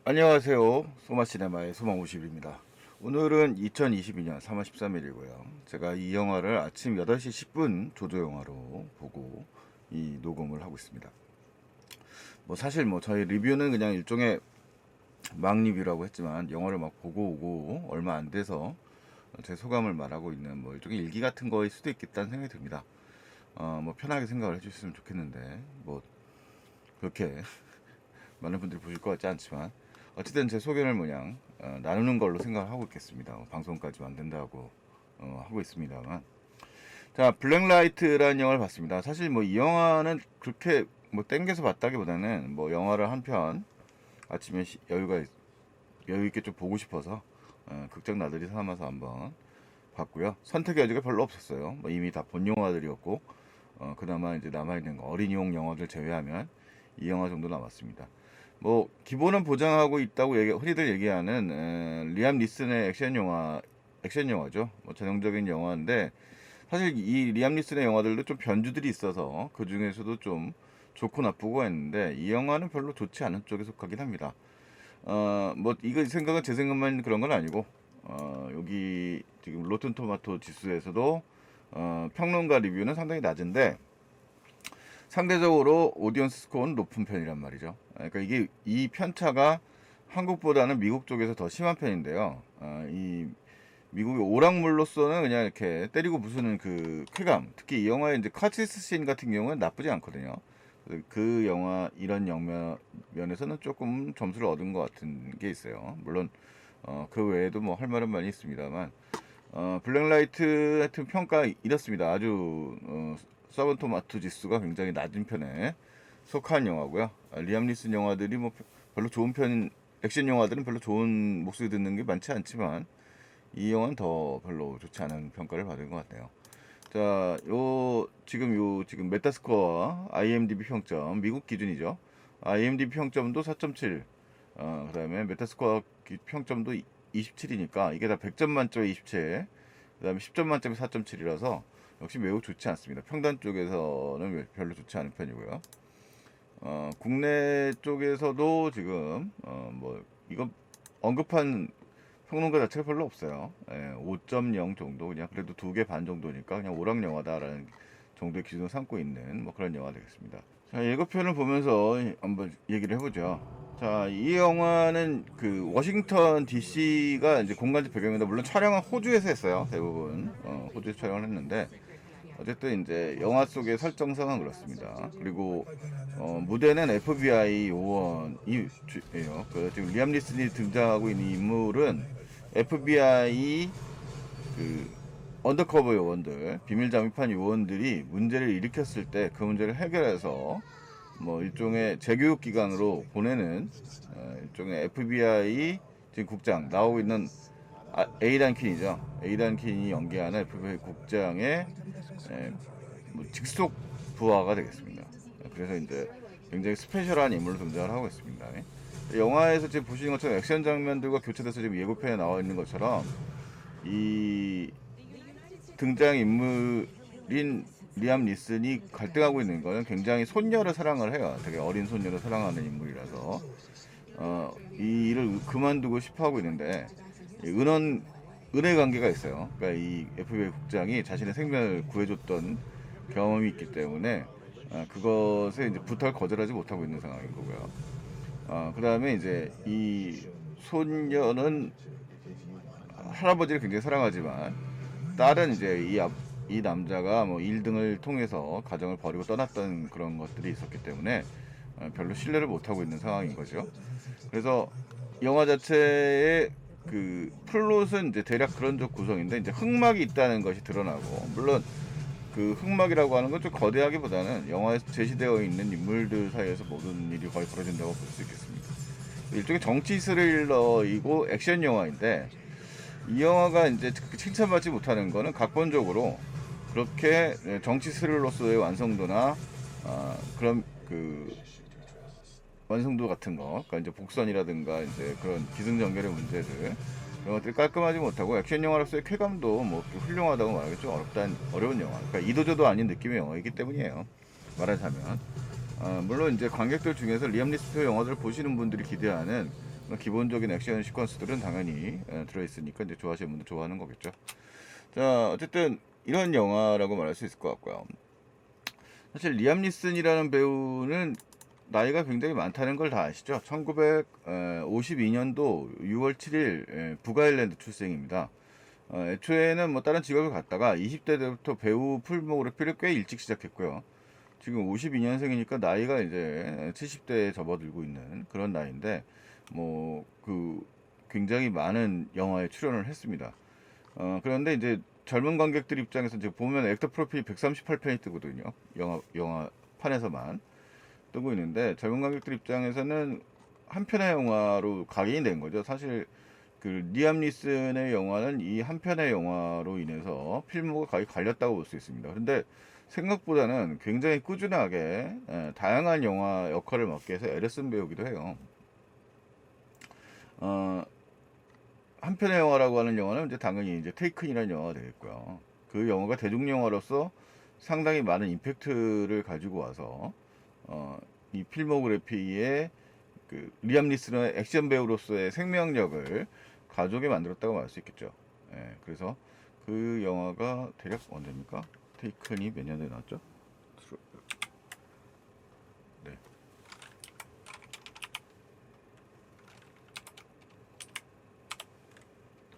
안녕하세요. 소마시네마의 소마50입니다. 오늘은 2022년 3월 13일이고요. 제가 이 영화를 아침 8시 10분 조조영화로 보고 이 녹음을 하고 있습니다. 사실 저희 리뷰는 그냥 일종의 막 리뷰라고 했지만 영화를 막 보고 오고 얼마 안 돼서 제 소감을 말하고 있는 일종의 일기 같은 거일 수도 있겠다는 생각이 듭니다. 편하게 생각을 해주셨으면 좋겠는데 그렇게 많은 분들이 보실 것 같지 않지만 어쨌든 제 소견을 나누는 걸로 생각을 하고 있겠습니다. 방송까지 만든다고 하고 있습니다만, 자, 블랙라이트라는 영화를 봤습니다. 사실 이 영화는 그렇게 땡겨서 봤다기보다는 영화를 한 편 아침에 여유 있게 좀 보고 싶어서 극장 나들이 삼아서 한번 봤고요. 선택의 여지가 별로 없었어요. 이미 다 본 영화들이었고, 그나마 이제 남아있는 어린이용 영화들 제외하면 이 영화 정도 남았습니다. 기본은 보장하고 있다고 흔히들 얘기하는 리암 니슨의 액션 영화죠. 전형적인 영화인데, 사실 이 리암 니슨의 영화들도 좀 변주들이 있어서 그 중에서도 좀 좋고 나쁘고 했는데, 이 영화는 별로 좋지 않은 쪽에 속하긴 합니다. 이거 생각은 제 생각만 그런 건 아니고, 여기 지금 로튼 토마토 지수에서도 평론가 리뷰는 상당히 낮은데, 상대적으로 오디언스 스코어는 높은 편이란 말이죠. 그러니까 이 편차가 한국보다는 미국 쪽에서 더 심한 편인데요. 이 미국의 오락물로서는 그냥 이렇게 때리고 부수는 그 쾌감, 특히 이 영화의 이제 카치스 씬 같은 경우는 나쁘지 않거든요. 그 영화 이런 면에서는 조금 점수를 얻은 것 같은 게 있어요. 물론 그 외에도 할 말은 많이 있습니다만, 블랙라이트 같은 평가 이렇습니다. 아주 서브토마토 지수가 굉장히 낮은 편에 속한 영화고요. 리암 니슨 영화들이 별로 좋은 액션 영화들은 별로 좋은 목소리 듣는 게 많지 않지만 이 영화는 더 별로 좋지 않은 평가를 받은 것 같아요. 자, 지금 메타스코어와 IMDb 평점, 미국 기준이죠. IMDb 평점도 4.7, 그다음에 메타스코어 평점도 27이니까 이게 다 100점 만점에 27, 그다음에 10점 만점에 4.7이라서 역시 매우 좋지 않습니다. 평단 쪽에서는 별로 좋지 않은 편이고요. 국내 쪽에서도 지금 이거 언급한 평론가 자체가 별로 없어요. 5.0 정도, 그냥 그래도 2개 반 정도니까 그냥 오락 영화다라는 정도의 기준을 삼고 있는 그런 영화 되겠습니다. 자, 예고편을 보면서 한번 얘기를 해보죠. 자, 이 영화는 그 워싱턴 DC가 이제 공간적 배경입니다. 물론 촬영은 호주에서 했어요. 대부분 호주에서 촬영을 했는데, 어쨌든 이제 영화 속의 설정상은 그렇습니다. 그리고 무대는 FBI 요원이에요. 지금 리암 리슨이 등장하고 있는 인물은 FBI 그 언더커버 요원들, 비밀 잠입한 요원들이 문제를 일으켰을 때 그 문제를 해결해서 일종의 재교육 기관으로 보내는 일종의 FBI 지금 국장 나오고 있는 에이단 퀸이죠. 에이단 퀸이 연기하는 FBI 국장의 직속 부하가 되겠습니다. 그래서 이제 굉장히 스페셜한 인물로 등장을 하고 있습니다. 영화에서 지금 보시는 것처럼 액션 장면들과 교차돼서 지금 예고편에 나와 있는 것처럼 이 등장 인물인 리암 니슨이 갈등하고 있는 거는 굉장히 손녀를 사랑을 해요. 되게 어린 손녀를 사랑하는 인물이라서 이 일을 그만두고 싶어 하고 있는데 은혜 관계가 있어요. 그러니까 이 FBI 국장이 자신의 생명을 구해줬던 경험이 있기 때문에 그것에 이제 부탁을 거절하지 못하고 있는 상황인 거고요. 그 다음에 이제 이 손녀는 할아버지를 굉장히 사랑하지만 딸은 이제 이 남자가 1등을 통해서 가정을 버리고 떠났던 그런 것들이 있었기 때문에 별로 신뢰를 못하고 있는 상황인 거죠. 그래서 영화 자체의 그 플롯은 이제 대략 그런 쪽 구성인데, 이제 흑막이 있다는 것이 드러나고, 물론 그 흑막이라고 하는 건 좀 거대하기보다는 영화에서 제시되어 있는 인물들 사이에서 모든 일이 거의 벌어진다고 볼 수 있겠습니다. 일종의 정치 스릴러이고 액션 영화인데, 이 영화가 이제 칭찬받지 못하는 거는 각본적으로 그렇게 정치 스릴러로서의 완성도나 그런 그 완성도 같은 거, 그러니까 이제 복선이라든가 이제 그런 기승전결의 문제들, 그런 것들이 깔끔하지 못하고 액션 영화로서의 쾌감도 훌륭하다고 말하기 좀 어려운 영화. 그러니까 이도저도 아닌 느낌의 영화이기 때문이에요. 말하자면. 물론 이제 관객들 중에서 리암 니슨 영화들을 보시는 분들이 기대하는 기본적인 액션 시퀀스들은 당연히 들어있으니까 이제 좋아하시는 분들 좋아하는 거겠죠. 자, 어쨌든 이런 영화라고 말할 수 있을 것 같고요. 사실 리암 니슨이라는 배우는 나이가 굉장히 많다는 걸 다 아시죠? 1952년도 6월 7일 북아일랜드 출생입니다. 애초에는 뭐 다른 직업을 갖다가 20대 때부터 배우 필모그래피를 꽤 일찍 시작했고요. 지금 52년생이니까 나이가 이제 70대에 접어들고 있는 그런 나이인데 뭐 그 굉장히 많은 영화에 출연을 했습니다. 그런데 이제 젊은 관객들 입장에서 이제 보면 액터 프로필이 138편이 뜨거든요. 영화판에서만 뜨고 있는데 젊은 관객들 입장에서는 한 편의 영화로 각인이 된 거죠. 사실 그 리암 니슨의 영화는 이 한 편의 영화로 인해서 필모가 거의 갈렸다고 볼 수 있습니다. 그런데 생각보다는 굉장히 꾸준하게 다양한 영화 역할을 맡게 해서 애를 쓴 배우기도 해요. 어, 한 편의 영화라고 하는 영화는 이제 당연히 이제 테이큰이라는 영화가 되겠고요. 그 영화가 대중 영화로서 상당히 많은 임팩트를 가지고 와서 이 필모그래피에 그 리암 니슨의 액션 배우로서의 생명력을 가족에 만들었다고 말할 수 있겠죠. 예, 그래서 그 영화가 대략 언제입니까? 테이큰이 몇 년도에 나왔죠? 네,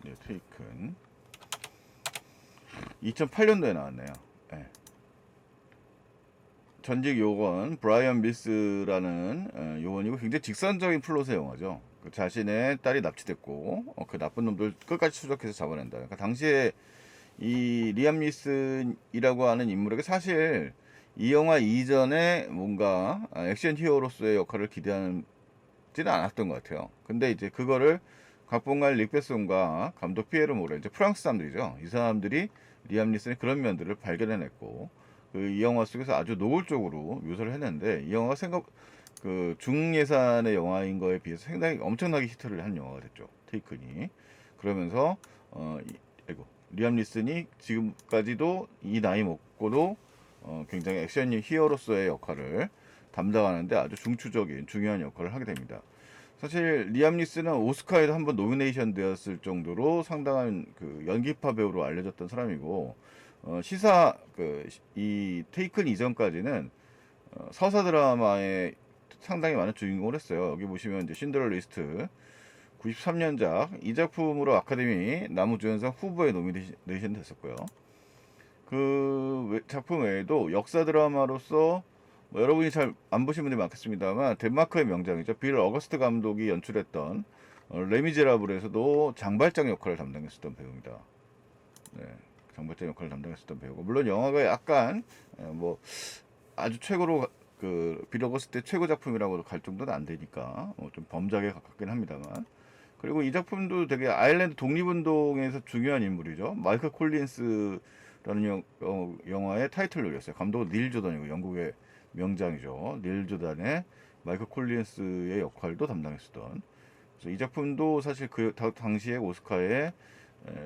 네, 테이큰 2008년도에 나왔네요. 예. 전직 요원 브라이언 밀스라는 요원이고 굉장히 직선적인 플롯의 영화죠. 그 자신의 딸이 납치됐고 그 나쁜 놈들 끝까지 추적해서 잡아낸다. 그러니까 당시에 이 리암 니슨이라고 하는 인물에게 사실 이 영화 이전에 뭔가 액션 히어로로서의 역할을 기대하지는 않았던 것 같아요. 근데 이제 그거를 각본가 릭 베송과 감독 피에르 모레 이제 프랑스 사람들이죠. 이 사람들이 리암 니슨의 그런 면들을 발견해냈고 그 이 영화 속에서 아주 노골적으로 묘사를 했는데 이 영화가 그 중예산의 영화인 거에 비해서 상당히 엄청나게 히트를 한 영화가 됐죠. 테이큰이. 그러면서 아이고 리암 니슨이 지금까지도 이 나이 먹고도 굉장히 액션 히어로서의 역할을 담당하는데 아주 중추적인 중요한 역할을 하게 됩니다. 사실 리암 니슨은 오스카에도 한번 노미네이션 되었을 정도로 상당한 그 연기파 배우로 알려졌던 사람이고 시사 이 테이큰 이전까지는 서사 드라마에 상당히 많은 주인공을 했어요. 여기 보시면 이제 신드러 리스트 93년작 이 작품으로 아카데미 남우주연상 후보에 노미네이션 됐었고요. 그 작품 외에도 역사 드라마로서 뭐 여러분이 잘 안 보신 분들이 많겠습니다만 덴마크의 명작이죠. 빌 어거스트 감독이 연출했던 레미제라블에서도 장발장 역할을 담당했었던 배우입니다. 네, 장발장 역할을 담당했었던 배우고 물론 영화가 약간 뭐 아주 최고로 그빌 어거스트의 최고 작품이라고 갈 정도는 안 되니까 좀 범작에 가깝긴 합니다만 그리고 이 작품도 되게 아일랜드 독립운동에서 중요한 인물이죠. 마이클 콜린스라는 영화의 타이틀곡이었어요. 감독은 닐 조던이고 영국의 명장이죠. 닐 조던의 마이클 콜린스의 역할도 담당했었던. 그래서 이 작품도 사실 그 당시에 오스카에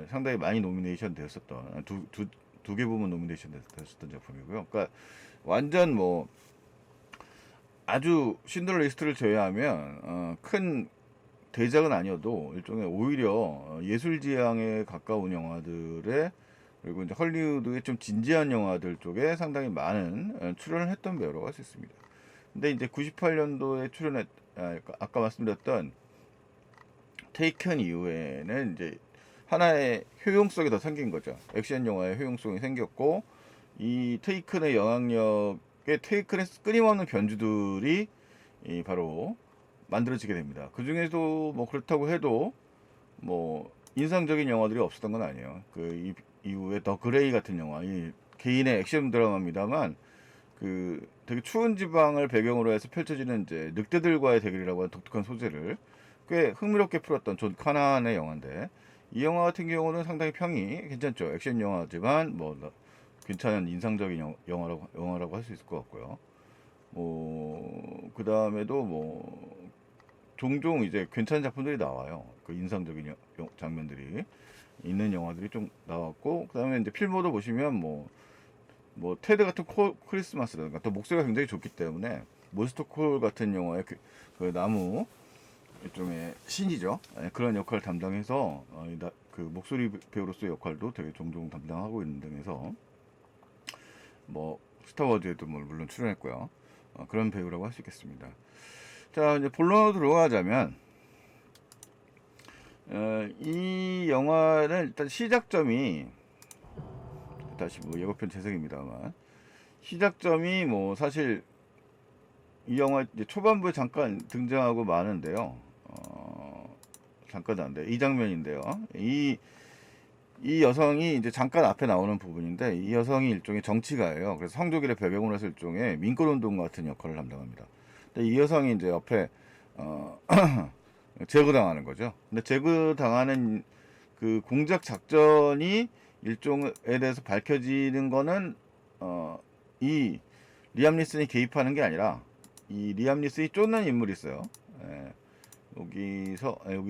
상당히 많이 노미네이션 되었었던 두 개 부문 노미네이션 되었었던 작품이고요. 그러니까 완전 뭐 아주 신들러 리스트를 제외하면 큰 대작은 아니어도 일종의 오히려 예술 지향에 가까운 영화들에 그리고 이제 헐리우드의 좀 진지한 영화들 쪽에 상당히 많은 출연을 했던 배우라고 할 수 있습니다. 근데 이제 98년도에 아까 말씀드렸던 테이큰 이후에는 이제 하나의 효용성이 더 생긴 거죠. 액션 영화의 효용성이 생겼고 이 테이큰의 영향력에 테이큰의 끊임없는 변주들이 바로 만들어지게 됩니다. 그 중에도 뭐 그렇다고 해도 뭐 인상적인 영화들이 없었던 건 아니에요. 그 이후에 더 그레이 같은 영화, 이 개인의 액션 드라마입니다만 그 되게 추운 지방을 배경으로 해서 펼쳐지는 이제 늑대들과의 대결이라고 하는 독특한 소재를 꽤 흥미롭게 풀었던 존 카난의 영화인데 이 영화 같은 경우는 상당히 평이 괜찮죠. 액션 영화지만 뭐 괜찮은 인상적인 영화라고 할 수 있을 것 같고요. 뭐 그 다음에도 뭐 종종 이제 괜찮은 작품들이 나와요. 그 인상적인 장면들이 있는 영화들이 좀 나왔고 그다음에 이제 필모도 보시면 뭐 테드 같은 크리스마스라든가 또 목소리가 굉장히 좋기 때문에 몬스터 콜 같은 영화의 그 나무 일종의 신이죠. 그런 역할을 담당해서 그 목소리 배우로서의 역할도 되게 종종 담당하고 있는 등에서 뭐 스타워즈에도 뭐 물론 출연했고요. 그런 배우라고 할 수 있겠습니다. 자, 이제 본론으로 들어가자면 이 영화는 일단 시작점이, 다시 뭐 예고편 재생입니다만, 시작점이 뭐 사실 이 영화 이제 초반부에 잠깐 등장하고 마는데요. 잠깐 안돼 이 장면인데요. 이 여성이 이제 잠깐 앞에 나오는 부분인데, 이 여성이 일종의 정치가예요. 그래서 성조기를 배경으로 해서 일종의 민권운동 같은 역할을 담당합니다. 근데 이 여성이 이제 옆에 제거당하는 거죠. 근데 제거당하는 그 공작 작전이 일종에 대해서 밝혀지는 거는 이 리암 니슨이 개입하는 게 아니라 이 리암 니슨이 쫓는 인물이 있어요. 여기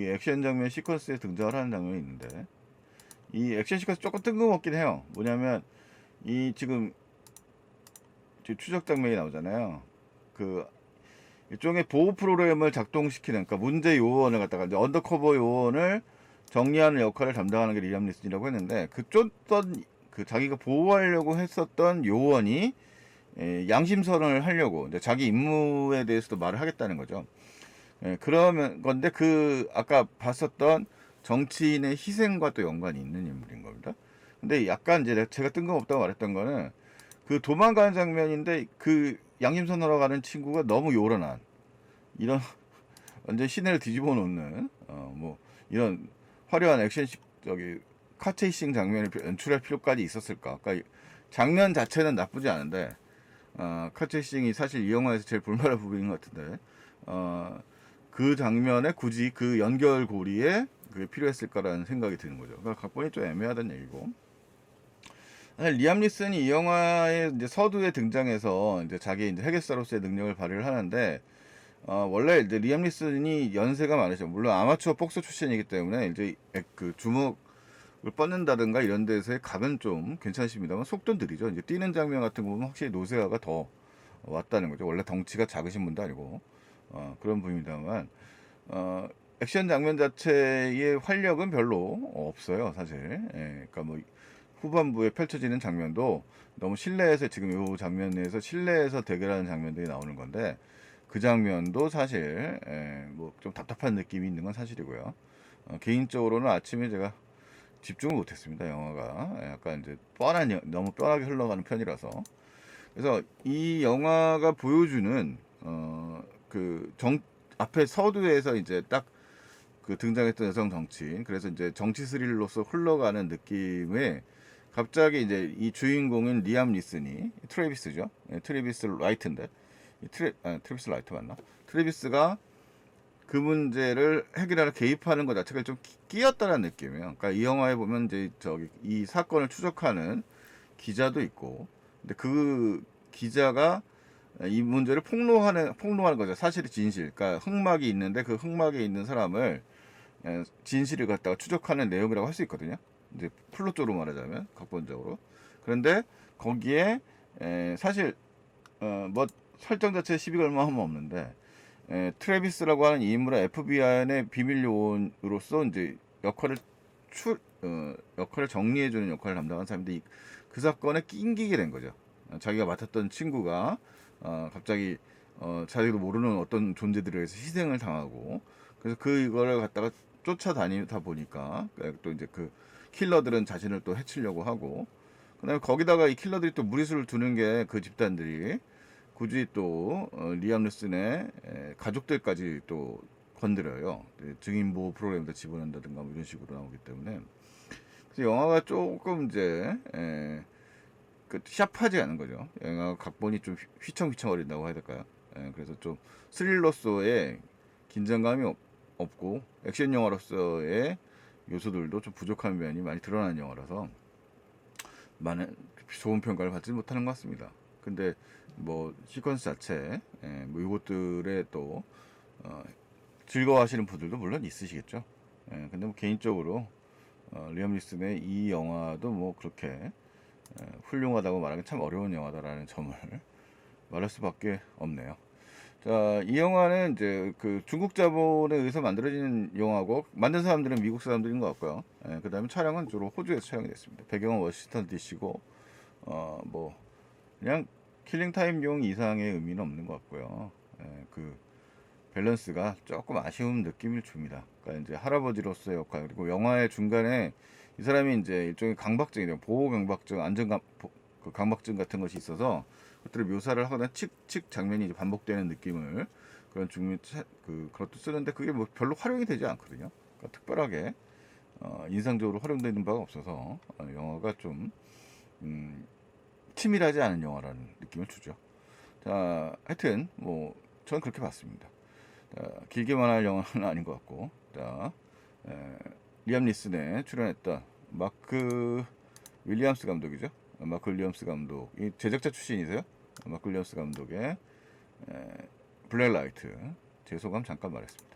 액션 장면 시퀀스에 등장을 하는 장면이 있는데, 이 액션 시퀀스 조금 뜬금없긴 해요. 뭐냐면 이 지금 추적 장면이 나오잖아요. 그 일종의 보호 프로그램을 작동시키는, 그러니까 문제 요원을 갖다가 이제 언더커버 요원을 정리하는 역할을 담당하는 게 리암 니슨이라고 했는데, 그 쫓던 그 자기가 보호하려고 했었던 요원이 양심선언을 하려고 이제 자기 임무에 대해서도 말을 하겠다는 거죠. 그러면 건데 그 아까 봤었던 정치인의 희생과 또 연관이 있는 인물인 겁니다. 근데 약간 이제 제가 뜬금없다고 말했던 거는 그 도망가는 장면인데, 그 양심선언하러 가는 친구가 너무 요란한 이런 완전 시내를 뒤집어 놓는 뭐 이런 화려한 액션 저기 카체이싱 장면을 연출할 필요까지 있었을까? 그러니까 장면 자체는 나쁘지 않은데 카체이싱이 사실 이 영화에서 제일 볼만한 부분인 것 같은데 그 장면에 굳이 그 연결고리에 그게 필요했을까라는 생각이 드는 거죠. 그러니까 각본이 좀 애매하다는 얘기고. 사실 리암 니슨이 이 영화의 이제 서두에 등장해서 이제 자기 이제 해결사로서의 능력을 발휘를 하는데, 원래 이제 리암 니슨이 연세가 많으죠. 물론 아마추어 복서 출신이기 때문에 이제 그 주먹을 뻗는다든가 이런 데서의 각은 좀 괜찮으십니다만 속도는 느리죠. 이제 뛰는 장면 같은 거 보면 확실히 노세아가 더 왔다는 거죠. 원래 덩치가 작으신 분도 아니고 그런 분입니다만 액션 장면 자체의 활력은 별로 없어요, 사실. 그러니까 뭐 후반부에 펼쳐지는 장면도 너무 실내에서, 지금 이 장면에서 실내에서 대결하는 장면들이 나오는 건데, 그 장면도 사실 뭐 좀 답답한 느낌이 있는 건 사실이고요. 개인적으로는 아침에 제가 집중을 못했습니다. 영화가 약간 이제 너무 뻔하게 흘러가는 편이라서. 그래서 이 영화가 보여주는 앞에 서두에서 이제 딱 그 등장했던 여성 정치인, 그래서 이제 정치 스릴로서 흘러가는 느낌에 갑자기 이제 이 주인공인 리암 니슨이 트래비스죠. 트래비스 라이트인데 트래비스 라이트 맞나? 트래비스가 그 문제를 해결하러 개입하는 것 자체가 좀 끼었다는 느낌이에요. 그러니까 이 영화에 보면 이제 저기 이 사건을 추적하는 기자도 있고, 근데 그 기자가 이 문제를 폭로하는 거죠. 사실이 진실. 그러니까 흑막이 있는데 그 흑막에 있는 사람을 진실을 갖다가 추적하는 내용이라고 할 수 있거든요. 이제 플롯적으로 말하자면 각본적으로. 그런데 거기에 사실 뭐 설정 자체에 시비가 얼마 하면 없는데, 트래비스라고 하는 이 인물은 FBI의 비밀 요원으로서 이제 역할을 정리해주는 역할을 담당한 사람인데, 그 사건에 낑기게 된 거죠. 자기가 맡았던 친구가 갑자기 자기도 모르는 어떤 존재들에 의해서 희생을 당하고, 그래서 그거를 갖다가 쫓아다니다 보니까 또 이제 그 킬러들은 자신을 또 해치려고 하고, 그다음에 거기다가 이 킬러들이 또 무리수를 두는 게 그 집단들이 굳이 또 리암 뉴슨의 가족들까지 또 건드려요. 증인 보호 프로그램도 집어넣는다든가 뭐 이런 식으로 나오기 때문에, 그래서 영화가 조금 이제 그 샵하지 않은 거죠. 영화 각본이 좀 휘청휘청거린다고 해야 될까요? 그래서 좀 스릴러로서의 긴장감이 없고 액션 영화로서의 요소들도 좀 부족한 면이 많이 드러나는 영화라서 많은 좋은 평가를 받지 못하는 것 같습니다. 근데 뭐 시퀀스 자체 뭐 이것들에 또 즐거워하시는 분들도 물론 있으시겠죠. 근데 뭐 개인적으로 리암 니슨의 이 영화도 뭐 그렇게 훌륭하다고 말하기 참 어려운 영화다라는 점을 말할 수밖에 없네요. 자, 이 영화는 이제 그 중국 자본에 의해서 만들어진 영화고 만든 사람들은 미국 사람들인 것 같고요. 예, 그다음에 촬영은 주로 호주에서 촬영이 됐습니다. 배경은 워싱턴 DC고 뭐 그냥 킬링 타임용 이상의 의미는 없는 것 같고요. 예, 그 밸런스가 조금 아쉬운 느낌을 줍니다. 그러니까 이제 할아버지로서의 역할 그리고 영화의 중간에 이 사람이 이제 일종의 강박증이래요. 보호 강박증, 그 강박증 같은 것이 있어서 그것들을 묘사를 하거나 칙칙 장면이 이제 반복되는 느낌을 그런 그것도 쓰는데 그게 뭐 별로 활용이 되지 않거든요. 그러니까 특별하게 인상적으로 활용되는 바가 없어서 영화가 좀 치밀하지 않은 영화라는 느낌을 주죠. 자, 하여튼 뭐 저는 그렇게 봤습니다. 자, 길게만 할 영화는 아닌 것 같고, 자, 에, 리암 니슨에 출연했던 마크 윌리엄스 감독이죠. 마크 윌리엄스 감독, 이 제작자 출신이세요. 마크 윌리엄스 감독의 블랙라이트 제 소감 잠깐 말했습니다.